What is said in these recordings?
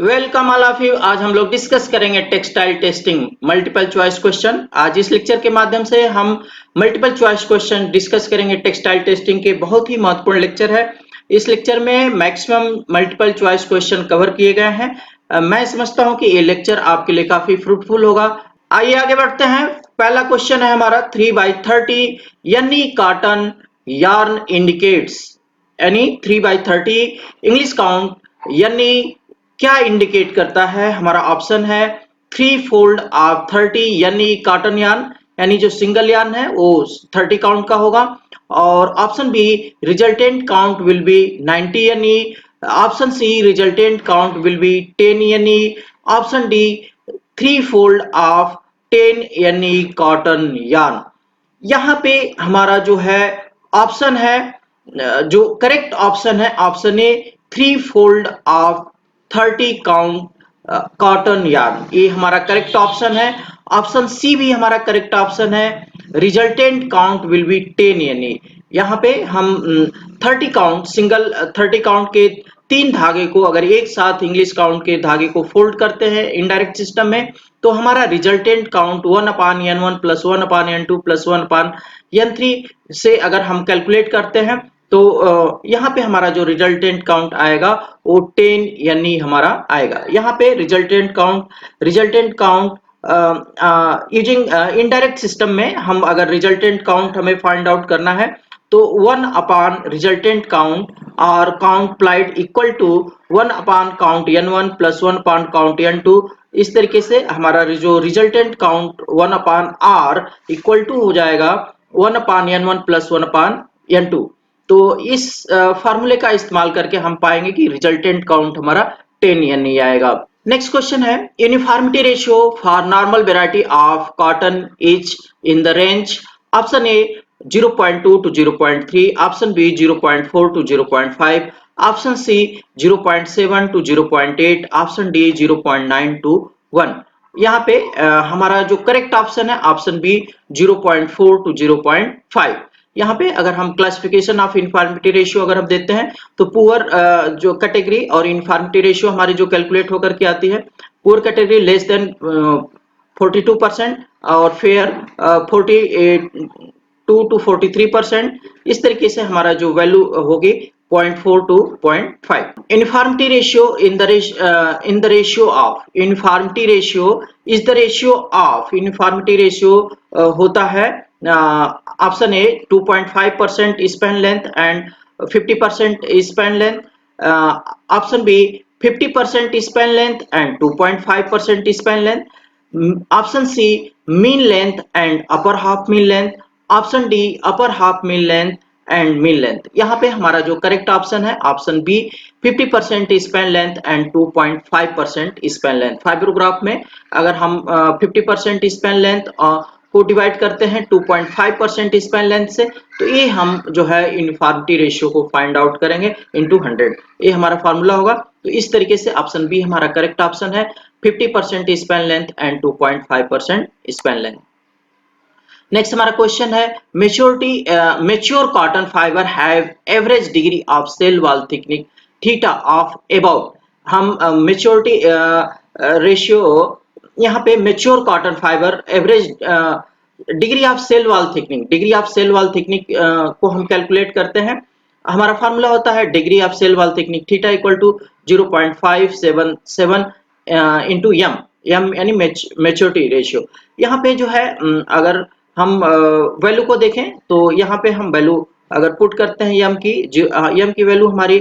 Welcome all of you. आज हम लोग डिस्कस करेंगे textile testing multiple choice question. आज इस लेक्चर के माध्यम से हम मल्टीपल चॉइस क्वेश्चन डिस्कस करेंगे। टेक्सटाइल टेस्टिंग के बहुत ही महत्वपूर्ण लेक्चर है। इस लेक्चर में maximum multiple choice question cover किए गए हैं। मैं समझता हूं कि ये लेक्चर आपके लिए काफी फ्रूटफुल होगा। आइए आगे बढ़ते हैं। पहला क्वेश्चन है हमारा 3/30 यानी कॉटन यार्न इंडिकेट्स यानी 3/30 इंग्लिश काउंट यानी क्या इंडिकेट करता है। हमारा ऑप्शन है 3 फोल्ड ऑफ 30 यानी कॉटन यार्न यानी जो सिंगल यार्न है वो 30 काउंट का होगा। और option B resultant count will be 90 यानी option C resultant count will be 10 यानी ऑप्शन डी 3 फोल्ड ऑफ 10 यानी कॉटन यार्न। यहाँ पे हमारा जो है ऑप्शन है, जो करेक्ट ऑप्शन है option A 3 fold of 30 count cotton yarn, ये हमारा करेक्ट ऑप्शन है। ऑप्शन सी भी हमारा करेक्ट ऑप्शन है। रिजल्टेंट काउंट विल बी 10 यानी यहाँ पे हम 30 काउंट सिंगल 30 काउंट के 3 धागे को अगर एक साथ इंग्लिश काउंट के धागे को फोल्ड करते हैं इनडायरेक्ट सिस्टम में तो हमारा resultant count 1/n1 plus 1/n2 plus 1/n3 से अगर हम कैलकुलेट करते हैं तो यहाँ पे हमारा जो रिजल्टेंट काउंट आएगा वो 10 यानी हमारा आएगा। यहाँ पे resultant count using indirect system में हम अगर रिजल्टेंट काउंट हमें फाइंड आउट करना है तो 1 रिजल्टेंट काउंट और count plied equal to 1 count n1 plus 1 count n2। इस तरीके से हमारा जो resultant count 1/r equal to हो जाएगा 1/n1 प्लस 1/n2। तो इस फार्मूले का इस्तेमाल करके हम पाएंगे कि रिजल्टेंट काउंट हमारा 10 यानी आएगा। नेक्स्ट क्वेश्चन है uniformity ratio for normal variety of cotton is in the range option A 0.2 to 0.3, option B 0.4 to 0.5, option C 0.7 to 0.8, option D 0.9 to 1। यहाँ पे हमारा जो करेक्ट ऑप्शन है ऑप्शन बी 0.4 to 0.5। यहाँ पे अगर हम क्लासिफिकेशन ऑफ इनफॉर्मिटी रेशियो अगर हम देते हैं तो पुअर जो कैटेगरी और इनफॉर्मिटी रेशियो हमारी जो कैलकुलेट होकर के आती है, पुअर कैटेगरी लेस देन 42% और फेयर 42 to 43%। इस तरीके से हमारा जो वैल्यू होगी 0.4 to 0.5। Uniformity ratio in the ratio of uniformity ratio is the ratio of uniformity ratio होता है option A 2.5% span length and 50% span length, option B 50% span length and 2.5% span length, option C mean length and upper half mean length, option D upper half mean length and mean length. यहाँ पे हमारा जो correct option है option B 50% span length and 2.5% span length. Fibrograph में अगर हम 50% span length को divide करते हैं 2.5% स्पैन लेंथ से तो ये हम जो है यूनिफॉर्मिटी रेशियो को फाइंड आउट करेंगे इनटू 100, ये हमारा फार्मूला होगा। तो इस तरीके से ऑप्शन बी हमारा करेक्ट ऑप्शन है 50% span length and 2.5% span length. Next हमारा क्वेश्चन है mature cotton fibre have average degree of cell wall thickness theta of about. हम मेच्योरिटी रेशियो यहाँ पे mature cotton fibre average degree of cell wall thickness को हम calculate करते हैं। हमारा फार्मूला होता है degree of cell wall thickness theta equal to 0.577 into M यानी मेच्योरिटी रेशियो। यहाँ पे जो है अगर हम वैल्यू को देखें तो यहाँ पे हम वैल्यू अगर पुट करते हैं एम की वैल्यू हमारी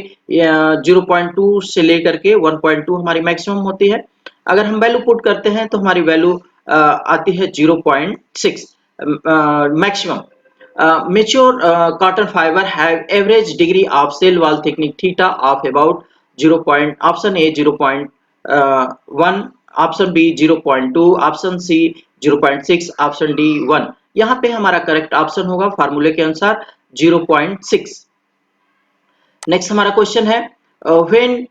0.2 से लेकर के 1.2 हमारी मैक्सिमम होती है। अगर हम वैल्यू पुट करते हैं तो हमारी वैल्यू आती है 0.6 maximum. Mature cotton fibre have average degree of cell wall thickness theta of about 0. Option A 0.1, option B 0.2, option C 0.6, option D 1। यहाँ पे हमारा करेक्ट ऑप्शन होगा फार्मूले के अनुसार 0.6। नेक्स्ट हमारा क्वेश्चन है when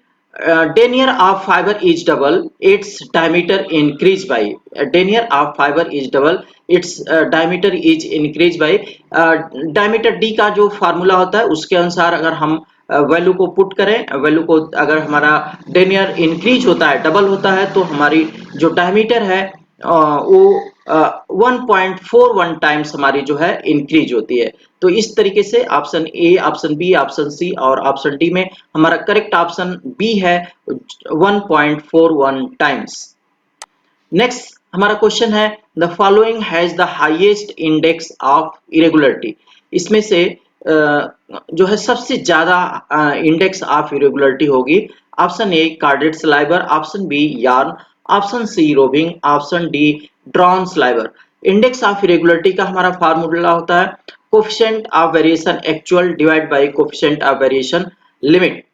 denier of fiber is double its diameter increase by denier of fiber is double its diameter is increased by diameter d का जो फार्मूला होता है उसके अनुसार अगर हम वैल्यू को पुट करें, वैल्यू को अगर हमारा डायमीटर इंक्रीज होता है, डबल होता है, तो हमारी जो डायमीटर है वो 1.41 टाइम्स हमारी जो है इंक्रीज होती है। तो इस तरीके से option A, option B, option C और ऑप्शन डी में हमारा करेक्ट ऑप्शन बी है 1.41 टाइम्स। नेक्स्ट हमारा क्वेश्चन है the following has the highest index of irregularity. इसमें से जो है सबसे ज्यादा इंडेक्स ऑफ इरेगुलरिटी होगी। Option A carded sliver, option B yarn, option C roving, option D drawn sliver. Index of irregularity का हमारा फार्मूला होता है coefficient of variation actual divide by coefficient of variation limit.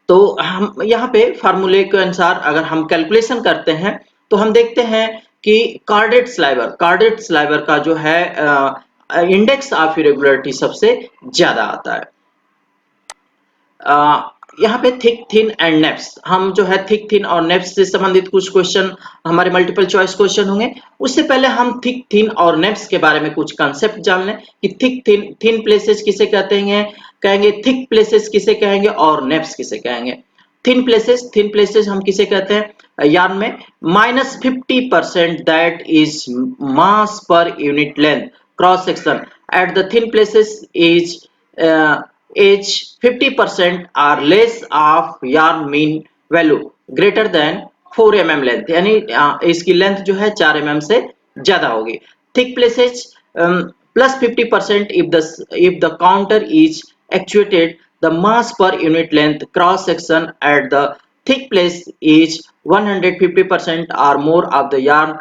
तो हम यहाँ पे फार्मूले के अनुसार अगर हम कैलकुलेशन करते हैं तो हम देखते हैं कि कार्डेड स्लाइबर का जो है इंडेक्स ऑफ इरेगुलरिटी सबसे ज्यादा आता है। यहाँ पे थिक, थिन एंड नेप्स, हम जो है थिक, थिन और नेप्स से संबंधित कुछ क्वेश्चन हमारे मल्टीपल चॉइस क्वेश्चन होंगे। उससे पहले हम थिक, थिन और नेप्स के बारे में कुछ कंसेप्ट जान लें कि थिक, थिन, थिन प्लेसेस किसे कहते हैं, कहेंगे थिक प्लेसेस किसे कहेंगे और नेप्स किसे कहेंगे। थिन प्लेसेस हम किसे कहते हैं यार्न में -50% that is mass per unit length cross section at the thin places is 50% or less of yarn mean value greater than 4 mm length, यानी इसकी लेंथ जो है 4 mm से ज्यादा होगी। Thick places +50% if the counter is actuated the mass per unit length cross section at the thick place is 150% or more of the yarn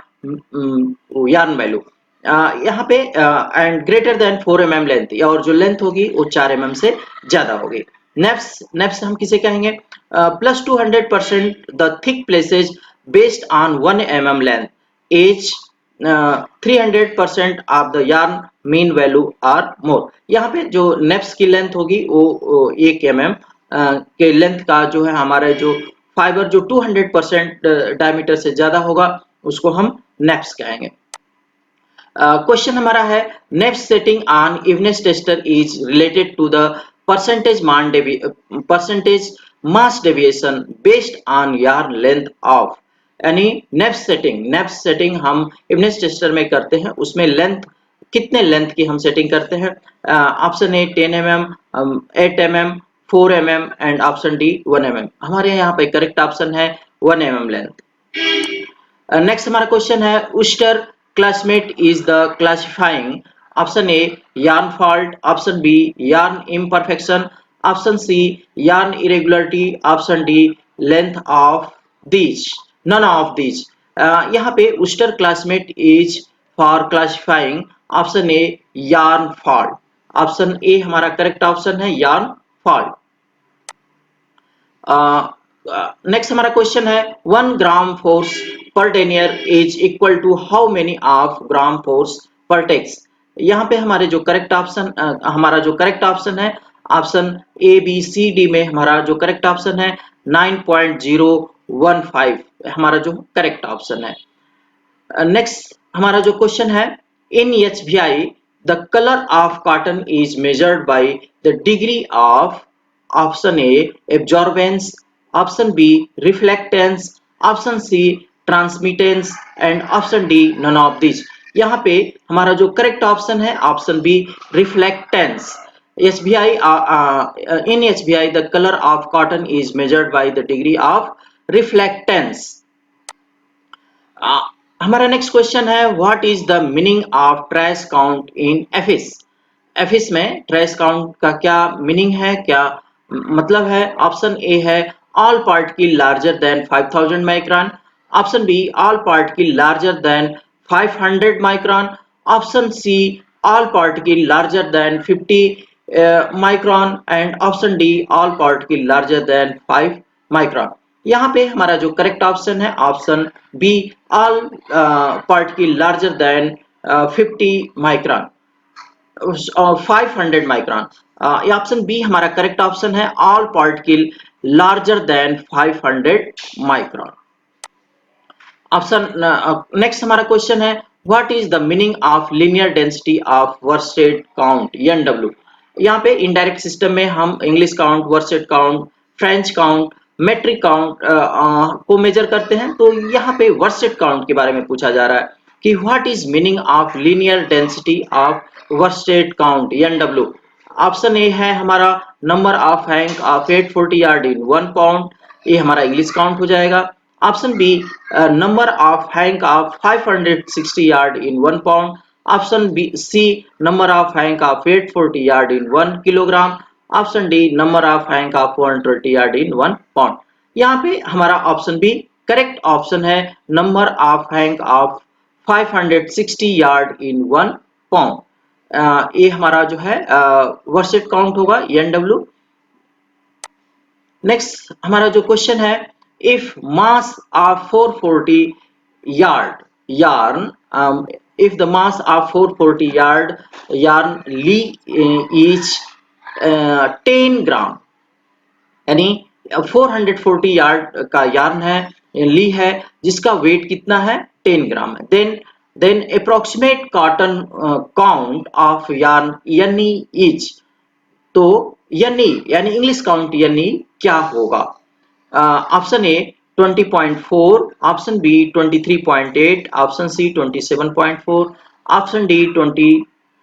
value। यहाँ पे and greater than 4 mm length, और जो length होगी वो 4 mm से ज्यादा होगी। Neps हम किसे कहेंगे +200% the thick places based on 1 mm length as 300% of the yarn mean value are more. यहाँ पे जो नेप्स की लेंथ होगी वो 1 mm के लेंथ का जो है हमारा जो फाइबर जो 200% डायमीटर से ज्यादा होगा उसको हम नेप्स कहेंगे। क्वेश्चन हमारा है neps setting on evenness tester is related to the percentage mass deviation based on yarn length of, यानी नेप्स सेटिंग हम इवनेस टेस्टर में करते हैं, उसमें लेंथ कितने लेंथ की हम सेटिंग करते हैं। Option A 10 mm, 8 mm, 4 mm and option D 1 mm। हमारे यहाँ पे करेक्ट ऑप्शन है 1 mm लेंथ। नेक्स्ट हमारा क्वेश्चन है Uster classmate is the classifying. Option A yarn fault, option B yarn imperfection, option C yarn irregularity, option D length of these, none of these. यहाँ पे Uster classmate is for classifying option A yarn fault. Option A हमारा correct option है yarn fault. Next हमारा question है 1 gram force per denier is equal to how many of gram force पर tex. यहाँ पे हमारे जो करेक्ट ऑप्शन हमारा जो करेक्ट ऑप्शन है option A B C D में हमारा जो करेक्ट ऑप्शन है 9.015 हमारा जो करेक्ट ऑप्शन है। नेक्स्ट हमारा जो क्वेश्चन है in HBI the colour of cotton is measured by the degree of, option A absorbance, option B reflectance, option C transmittance and option D none of this. यहाँ पे हमारा जो correct option है option B reflectance. HBI in HBI the colour of cotton is measured by the degree of reflectance. हमारा next question है what is the meaning of trace count in AFIS. AFIS में trace count का क्या meaning है, क्या मतलब है। Option A है all particle larger than 5000 micron, option B all particle larger than 500 micron, option C all particle larger than 50 micron and option D all particle larger than 5 micron. यहाँ पे हमारा जो करेक्ट ऑप्शन है option B all particle larger than 50 micron और 500 micron. ये option B हमारा correct option है all particle larger than 500 micron. Option next हमारा क्वेश्चन है what is the meaning of linear density of worsted count NW. यहाँ पे indirect system में हम English count, worsted count, French count, metric count को measure करते हैं। तो यहाँ पे वर्सेट काउंट के बारे में पूछा जा रहा है कि what is meaning of linear density of worsted count NW। Option A है हमारा number of hank of 840 yard in 1 pound, ये हमारा इंग्लिश काउंट हो जाएगा। Option B number of hank of 560 yard in 1 pound. Option B C number of hank of 840 yard in 1 kilogram. Option D number of hank of 120 yard in 1 pound. यहाँ पे हमारा option B correct option है, number of hank of 560 yard in 1 pound. ये हमारा जो है worsted count होगा NW। Next हमारा जो क्वेश्चन है, if mass of 440 yard yarn if the mass of 440 yard yarn lea each 10 gram, यानी 440 यार्ड का यार्न है, ली है, जिसका वेट कितना है 10 ग्राम है। Then approximate cotton count of yarn यानी ईच। तो यानी इंग्लिश काउंट यानी क्या होगा? Option A 20.4, option B 23.8, option C 27.4, option D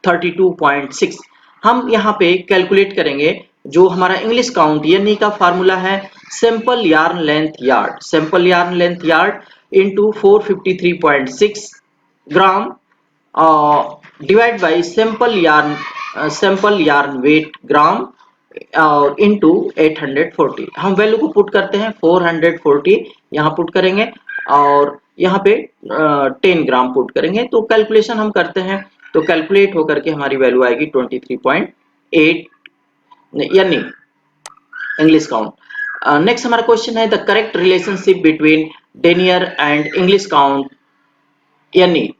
32.6। हम यहाँ पे कैलकुलेट करेंगे। जो हमारा इंग्लिश काउंट यानी का फार्मूला है simple yarn length yard into 453.6 gram divide by simple yarn weight gram और इंटू 840। हम वैल्यू को पुट करते हैं, 440 यहाँ पुट करेंगे और यहाँ पे 10 ग्राम पुट करेंगे। तो कैलकुलेशन हम करते हैं तो कैलकुलेट होकर के हमारी वैल्यू आएगी 23.8 यानी इंग्लिश काउंट। नेक्स्ट हमारा क्वेश्चन है the correct relationship between denier and English count यानी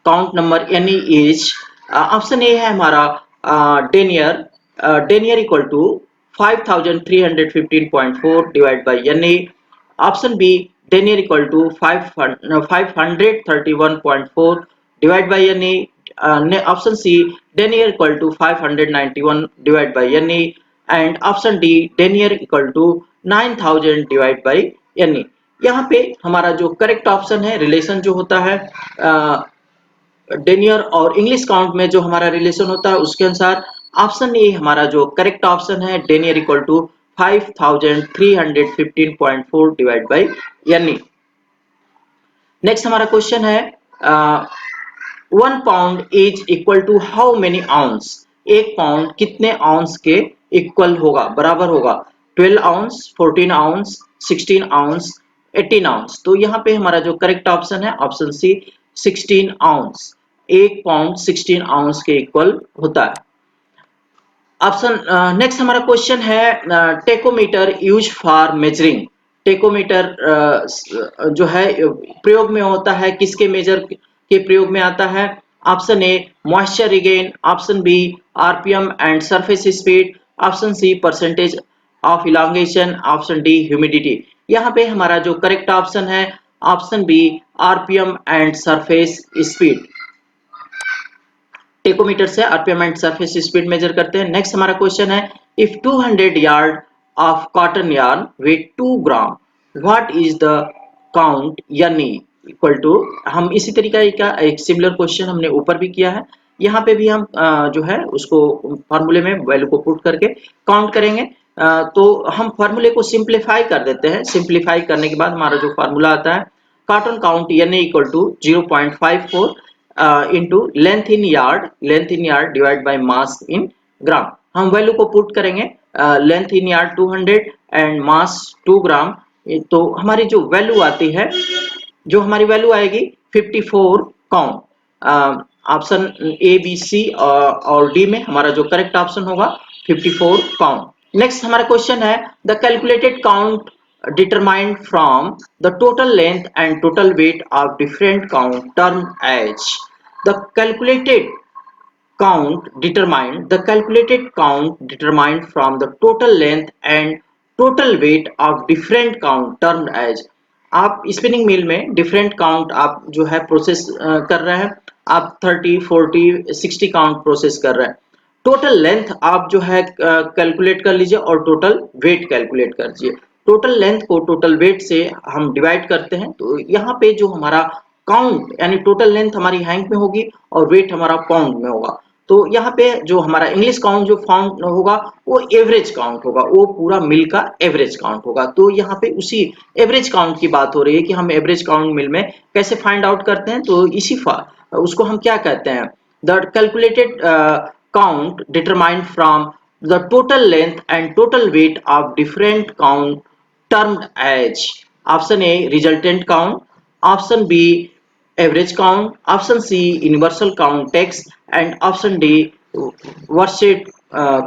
काउंट नंबर यानी एज। ऑप्शन ए है हमारा denier equal to 5315.4 divide by यानी। Option B denier equal to 531.4 divide by यानी। Option C denier equal to 591 divide by यानी and option D denier equal to 9000 divide by यानी। यहाँ पे हमारा जो करेक्ट ऑप्शन है, रिलेशन जो होता है डेनियर और इंग्लिश काउंट में जो हमारा रिलेशन होता है उसके अनुसार ऑप्शन ए हमारा जो करेक्ट ऑप्शन है, denier equal to 5315.4 divide by यानी। नेक्स्ट हमारा क्वेश्चन है 1 pound is equal to how many ounce. 1 pound कितने आउंस के इक्वल होगा, बराबर होगा? 12 आउंस, 14 आउंस, 16 आउंस, 18 आउंस। तो यहाँ पे हमारा जो करेक्ट ऑप्शन है option C 16 ounce. 1 pound 16 ounce के इक्वल होता है। ऑप्शन नेक्स्ट हमारा क्वेश्चन है tachometer use for measuring. Tachometer जो है प्रयोग में होता है, किसके मेजर के प्रयोग में आता है? Option A moisture regain, option B RPM and surface speed, option C percentage of elongation, option D humidity. यहाँ पे हमारा जो करेक्ट ऑप्शन है option B RPM and surface speed. Tachometer से RPM and surface speed measure करते हैं। Next हमारा question है if 200 yard of cotton yarn weight 2 gram what is the count यानी इक्वल टू। हम इसी तरीके का एक सिमिलर क्वेश्चन हमने ऊपर भी किया है, यहाँ पे भी हम जो है उसको फॉर्मूले में वैल्यू को पुट करके काउंट करेंगे। तो हम फॉर्मूले को सिंप्लीफाई कर देते हैं। सिंप्लीफाई करने के बाद हमारा जो फार्मूला आता है कॉटन काउंट यानी equal to 0.54 into length in yard divide by mass in gram. हम वैल्यू को पुट करेंगे, length in yard 200 and mass 2 gram. तो हमारी जो वैल्यू आती है, जो हमारी वैल्यू आएगी 54 count. Option A B C और डी में हमारा जो करेक्ट ऑप्शन होगा 54 काउंट। नेक्स्ट हमारा क्वेश्चन है the calculated count determined from the total length and total weight of different count termed as the calculated count determined from the total length and total weight of different count termed as। आप spinning mill में different count आप जो है process कर रहे हैं, आप 30, 40, 60 count process कर रहे हैं। टोटल लेंथ आप जो है कैलकुलेट कर लीजिए और टोटल वेट कैलकुलेट कर लीजिए। टोटल लेंथ को टोटल वेट से हम डिवाइड करते हैं, तो यहाँ पे जो हमारा काउंट यानी टोटल लेंथ हमारी हैंड में होगी और वेट हमारा पाउंड में होगा। तो यहाँ पे जो हमारा इंग्लिश काउंट जो फाउंड होगा वो एवरेज काउंट होगा, वो पूरा मिल का एवरेज काउंट होगा। तो यहाँ पे उसी एवरेज काउंट की बात हो रही है कि हम एवरेज काउंट मिल में कैसे फाइंड आउट करते हैं। तो उसको हम क्या कहते हैं, the calculated count determined from the total length and total weight of different count termed as option A resultant count, option B average count, option C universal count text and option D worksheet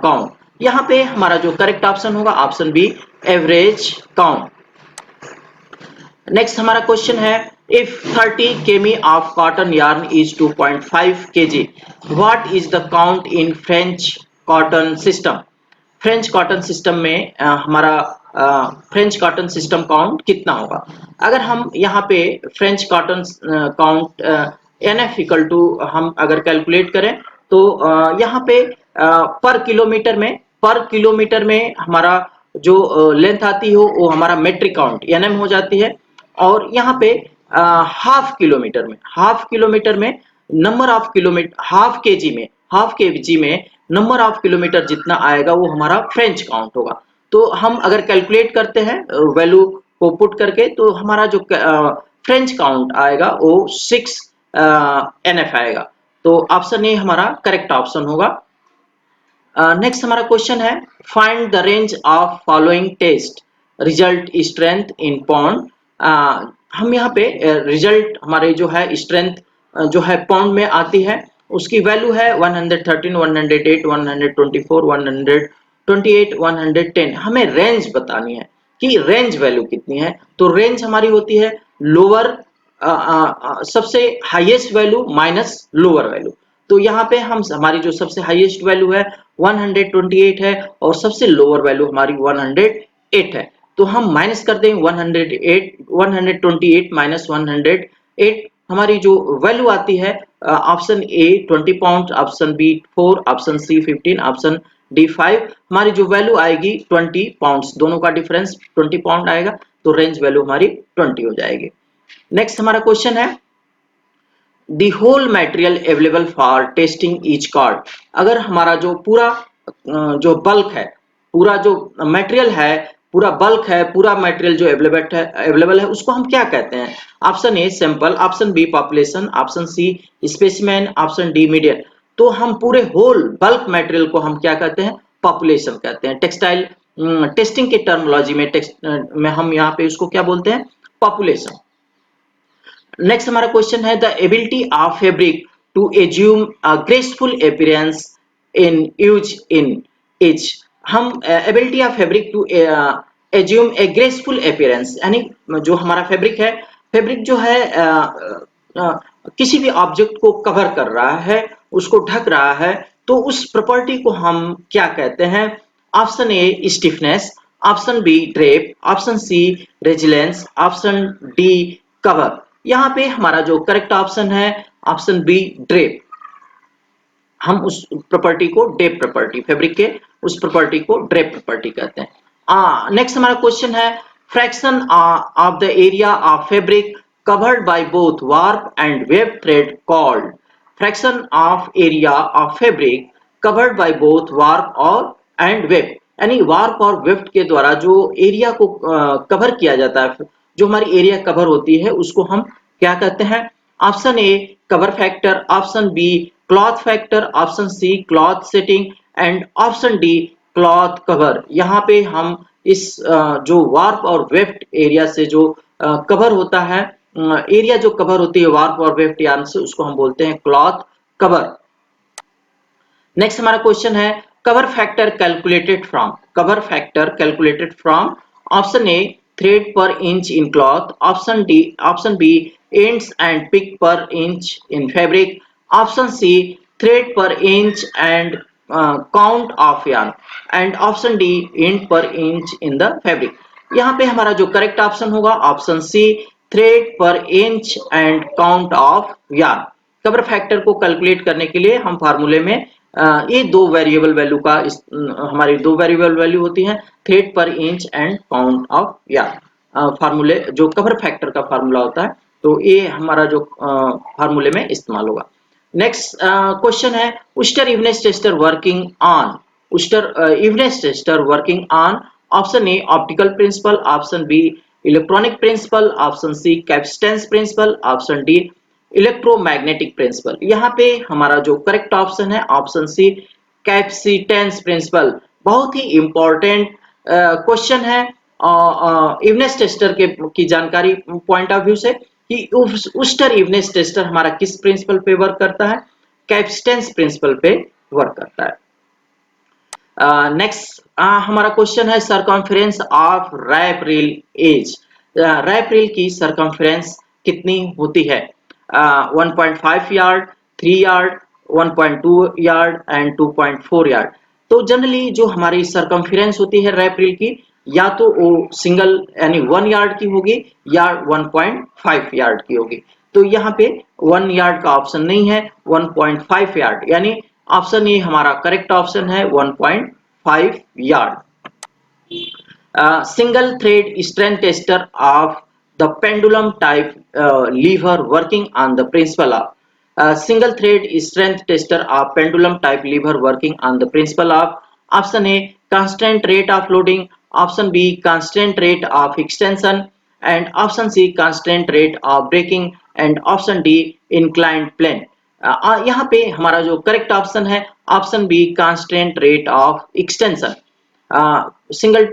count। यहाँ पे हमारा जो correct option होगा option B average count. Next हमारा question है, if 30 km of cotton yarn is 2.5 kg, what is the count in French cotton system? French cotton system में हमारा French cotton system count कितना होगा? अगर हम यहाँ पे French cotton count N F equal to हम अगर कैलकुलेट करें तो यहाँ पे पर किलोमीटर में हमारा जो लेंथ आती हो वो हमारा मेट्रिक काउंट एनएम हो जाती है। और यहाँ पे हाफ किलोमीटर में number of kilometre half KG में नंबर ऑफ किलोमीटर जितना आएगा वो हमारा फ्रेंच काउंट होगा। तो हम अगर कैलकुलेट करते हैं वैल्यू को पुट करके तो हमारा जो फ्रेंच काउंट आएगा वो 6 एनएफ आएगा। तो ऑप्शन ए हमारा करेक्ट ऑप्शन होगा। नेक्स्ट हमारा क्वेश्चन है, find the range of following test result strength in pound. हम यहाँ पे रिजल्ट हमारे जो है स्ट्रेंथ जो है पाउंड में आती है, उसकी वैल्यू है 113, 108, 124, 128, 110। हमें रेंज बतानी है कि रेंज वैल्यू कितनी है। तो रेंज हमारी होती है लोअर सबसे highest value minus lower value. तो यहाँ पे हम हमारी जो सबसे हाईएस्ट वैल्यू है 128 है और सबसे लोअर वैल्यू हमारी 108 है। तो हम माइनस कर दें 128 माइनस 108, हमारी जो वैल्यू आती है option A 20 pound, option B 4, option C 15, option D 5। हमारी जो वैल्यू आएगी 20 पाउंड्स, दोनों का डिफरेंस 20 पाउंड आएगा, तो रेंज वैल्यू हमारी 20 हो जाएगी। नेक्स्ट हमारा क्वेश्चन है, the whole material available for testing is called. अगर हमारा जो पूरा जो बल्क है, पूरा जो मटेरियल है, पूरा बल्क है, पूरा मटेरियल जो अवेलेबल है उसको हम क्या कहते हैं? Option A sample, option B population, option C specimen, option D medium. तो हम पूरे होल बल्क मटेरियल को हम क्या कहते हैं? पॉपुलेशन कहते हैं। टेक्सटाइल टेस्टिंग के टर्मिनोलॉजी में हम यहाँ पे उसको क्या बोलते हैं? पॉपुलेशन। नेक्स्ट हमारा क्वेश्चन है, the ability of fabric to assume a graceful appearance in use in is. हम ability of fabric to assume a graceful appearance यानी जो हमारा फैब्रिक है, फैब्रिक जो है किसी भी ऑब्जेक्ट को कवर कर रहा है, उसको ढक रहा है, तो उस प्रॉपर्टी को हम क्या कहते हैं? Option A stiffness, option B drape, option C resilience, option D cover. यहाँ पे हमारा जो करेक्ट ऑप्शन है ऑप्शन बी ड्रेप। हम उस प्रॉपर्टी को ड्रेप प्रॉपर्टी, फैब्रिक के उस प्रॉपर्टी को ड्रेप प्रॉपर्टी कहते हैं। नेक्स्ट हमारा क्वेश्चन है, fraction of the area of fabric covered by both warp and web thread called. Fraction of area of fabric covered by both warp और and web, यानी warp और web के द्वारा जो एरिया को कवर किया जाता है, जो हमारी एरिया कवर होती है उसको हम क्या कहते हैं? Option A cover factor, option B cloth factor, option C cloth setting and option D cloth cover. यहाँ पे हम इस जो वार्प और वेफ्ट एरिया से जो कवर होता है, एरिया जो कवर होती है वार्प और वेफ्ट यार्न से, उसको हम बोलते हैं क्लॉथ कवर। नेक्स्ट हमारा क्वेश्चन है, cover factor calculated from. Option A thread per inch in cloth, option B ends and pick per inch in fabric, option C thread per inch and count of yarn and option D end per inch in the fabric। यहाँ पे हमारा जो correct option होगा option C thread per inch and count of yarn. Cover factor को calculate करने के लिए हम फार्मूले में ये दो वेरिएबल वैल्यू का हमारी दो वेरिएबल वैल्यू होती हैं, thread per inch and count of yard. फार्मूले जो कवर फैक्टर का फार्मूला होता है, तो ये हमारा जो फार्मूले में इस्तेमाल होगा। नेक्स्ट क्वेश्चन है Uster evenness tester working on, Uster evenness tester working on, option A optical principle, option B electronic principle, option C capacitance principle, option D electromagnetic principle. यहाँ पे हमारा जो करेक्ट ऑप्शन है ऑप्शन सी कैपेसिटेंस प्रिंसिपल। बहुत ही important question है इवनेस tester के की जानकारी पॉइंट ऑफ व्यू से कि उस्टर इवनेस टेस्टर हमारा किस प्रिंसिपल पे वर्क करता है, कैपेसिटेंस प्रिंसिपल पे वर्क करता है। नेक्स्ट हमारा क्वेश्चन है circumference of wrap reel is, wrap reel की सरकमफेरेंस कितनी होती है? 1.5 yard, 3 yard, 1.2 yard and 2.4 yard. तो जनरली जो हमारी सरकमफेरेंस होती है रैप रील की, या तो वो सिंगल यानी 1 यार्ड की होगी या 1.5 यार्ड की होगी। तो यहाँ पे 1 यार्ड का ऑप्शन नहीं है, 1.5 यार्ड, यानी ऑप्शन ए हमारा करेक्ट ऑप्शन है 1.5 yard. single thread strength tester of the pendulum type lever working on the principle of single thread strength tester of pendulum type lever working on the principle of option A constant rate of loading, option B constant rate of extension and option C constant rate of braking and option D inclined plane। यहाँ पे हमारा जो correct option है option B constant rate of extension. Single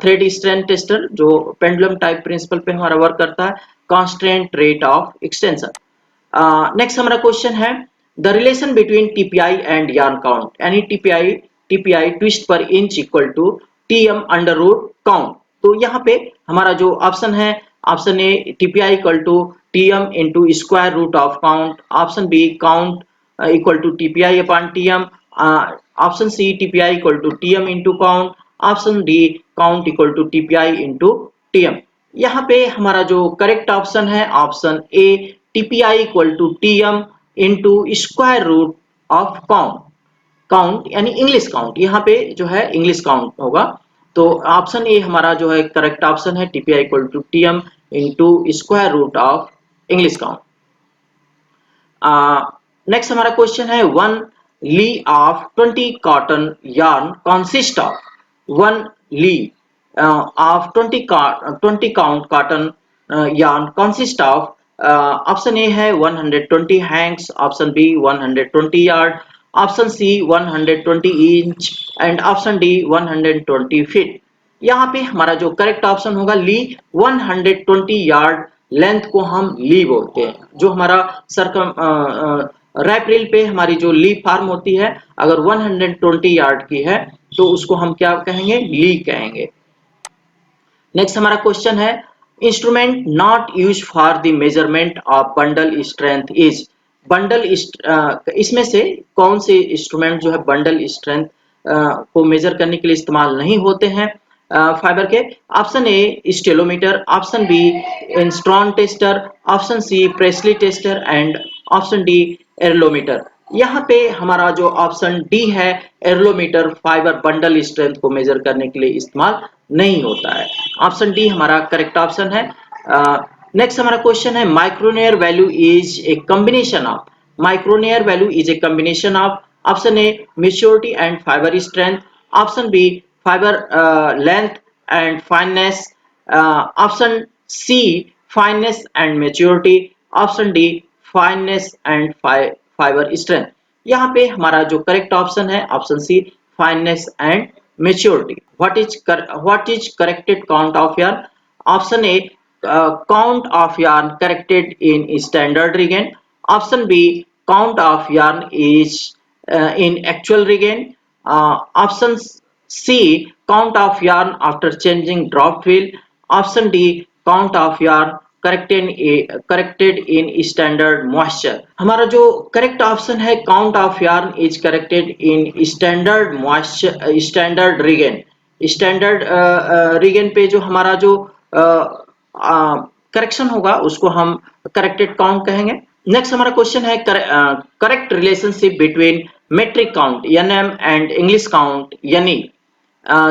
thread strength tester जो pendulum type principle पे हमारा work करता है, constant rate of extension. Next हमारा क्वेश्चन है the relation between TPI and yarn count, यानी TPI twist per inch equal to TM under root count. तो यहाँ पे हमारा जो ऑप्शन है option A TPI equal to TM into square root of count, option B count equal to TPI upon TM, option C TPI equal to TM into count, option D count equal to TPI into TM. यहाँ पे हमारा जो correct option है option A TPI equal to TM into square root of count, count यानी English count, यहाँ पे जो है इंग्लिश काउंट होगा। तो ऑप्शन ए हमारा जो है करेक्ट ऑप्शन है TPI equal to TM into square root of English count. Next हमारा क्वेश्चन है one lea of 20 cotton yarn consist of one lee of 20 count cotton yarn consist of option A है 120 hanks, option B 120 yard, option C 120 inch and option D 120 feet. यहाँ पे हमारा जो correct option होगा ली, 120 yard length को हम ली बोलते हैं। जो हमारा रैप रील पे हमारी जो ली फार्म होती है अगर 120 यार्ड की है तो उसको हम क्या कहेंगे, ली कहेंगे। नेक्स्ट हमारा क्वेश्चन है instrument not use for the measurement of bundle strength is, bundle इसमें से कौन से इंस्ट्रूमेंट जो है बंडल स्ट्रेंथ को मेजर करने के लिए इस्तेमाल नहीं होते हैं फाइबर के? Option A stelometer, option B Instron tester, option C Pressley tester and option D aerometer. यहाँ पे हमारा जो ऑप्शन डी है एरोमीटर फाइबर बंडल स्ट्रेंथ को मेजर करने के लिए इस्तेमाल नहीं होता है। ऑप्शन डी हमारा करेक्ट ऑप्शन है। नेक्स्ट हमारा क्वेश्चन है micronaire value is a combination of, micronaire value is a combination of option A maturity and fibre strength, option B fibre length and fineness, option C fineness and maturity, option D fineness and fibre strength. यहाँ पे हमारा जो correct option है option C fineness and maturity. What is corrected count of yarn? Option A count of yarn corrected in standard regain, option B count of yarn is in actual regain, option C count of yarn after changing drop wheel, option D count of yarn corrected in standard moisture. हमारा जो correct option है count of yarn is corrected in standard moisture, standard regain. Standard regain पे जो हमारा जो correction होगा उसको हम करेक्टेड काउंट कहेंगे। नेक्स्ट हमारा क्वेश्चन है correct relationship between metric count NM and English count यानी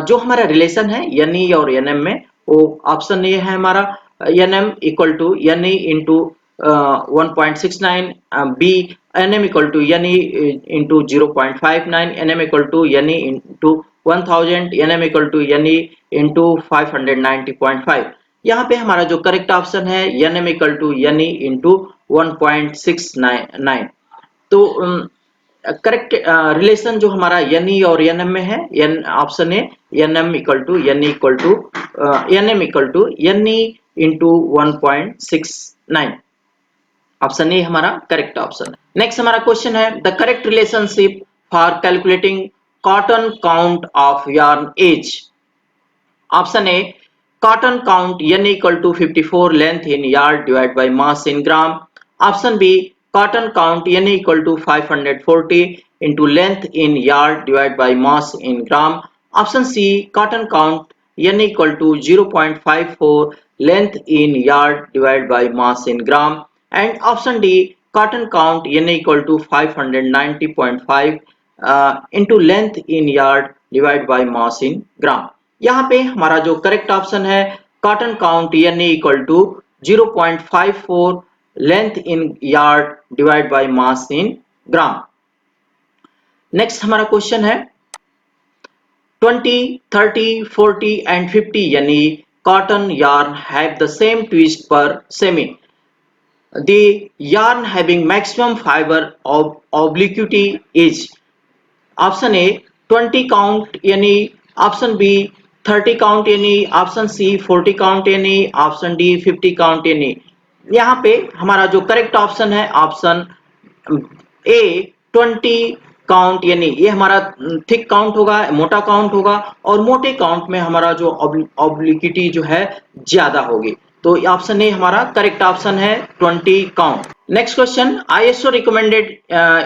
जो हमारा रिलेशन है यानी और एनएम में, वो ऑप्शन ये है हमारा एनएम इक्वल टू यानी into 1.69, B NM equal to यानी इंटू 0.59, एनएम इक्वल टू यानी इंटू 1000, एनएम इक्वल टू यानी इंटू 590.5। यहाँ पे हमारा जो करेक्ट ऑप्शन है एनएम इक्वल टू यानी इंटू 1.69। तो करेक्ट रिलेशन जो हमारा यानी और एनएम में है, N option A NM equal to NM equal to यानी इंटू 1.69, ऑप्शन ए हमारा करेक्ट ऑप्शन है। नेक्स्ट हमारा क्वेश्चन है the correct relationship for calculating cotton count of yarn as. Option A cotton count n equal to 54 length in yard divided by mass in gram. Option B cotton count n equal to 540 into length in yard divided by mass in gram. Option C cotton count n equal to 0.54 length in yard divided by mass in gram. And option D cotton count n equal to 590.5 into length in yard divided by mass in gram. यहाँ पे हमारा जो correct option है cotton count यानी equal to 0.54 length in yard divide by mass in gram. Next हमारा question है 20, 30, 40 and 50 यानी cotton yarn have the same twist per semi. The yarn having maximum fiber of obliquity is option A 20 count यानी, option B 30 count यानी, option सी 40 count यानी, option D 50 count यानी। यहाँ पे हमारा जो करेक्ट ऑप्शन है ऑप्शन ए 20 काउंट यानी ये हमारा थिक काउंट होगा, मोटा काउंट होगा, और मोटे काउंट में हमारा जो ऑब्लिक्विटी जो है ज्यादा होगी। तो ऑप्शन ए हमारा करेक्ट ऑप्शन है 20 count. Next question ISO recommended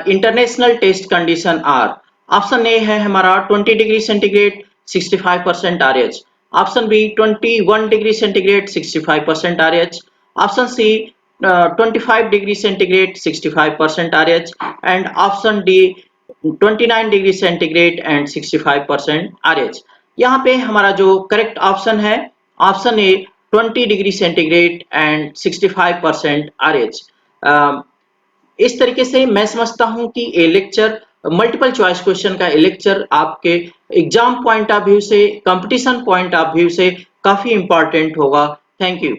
international test condition are. Option A है हमारा 20 degree centigrade 65% RH, option B 21 degree centigrade 65% RH, option C 25 degree centigrade 65% RH and option D 29 degree centigrade and 65% RH। यहाँ पे हमारा जो correct option है option A 20 degree centigrade and 65% RH। इस तरीके से मैं समझता हूं कि ये लेक्चर मल्टीपल चॉइस क्वेश्चन का लेक्चर आपके एग्जाम पॉइंट ऑफ व्यू से, कंपटीशन पॉइंट ऑफ व्यू से काफी इंपॉर्टेंट होगा। Thank you.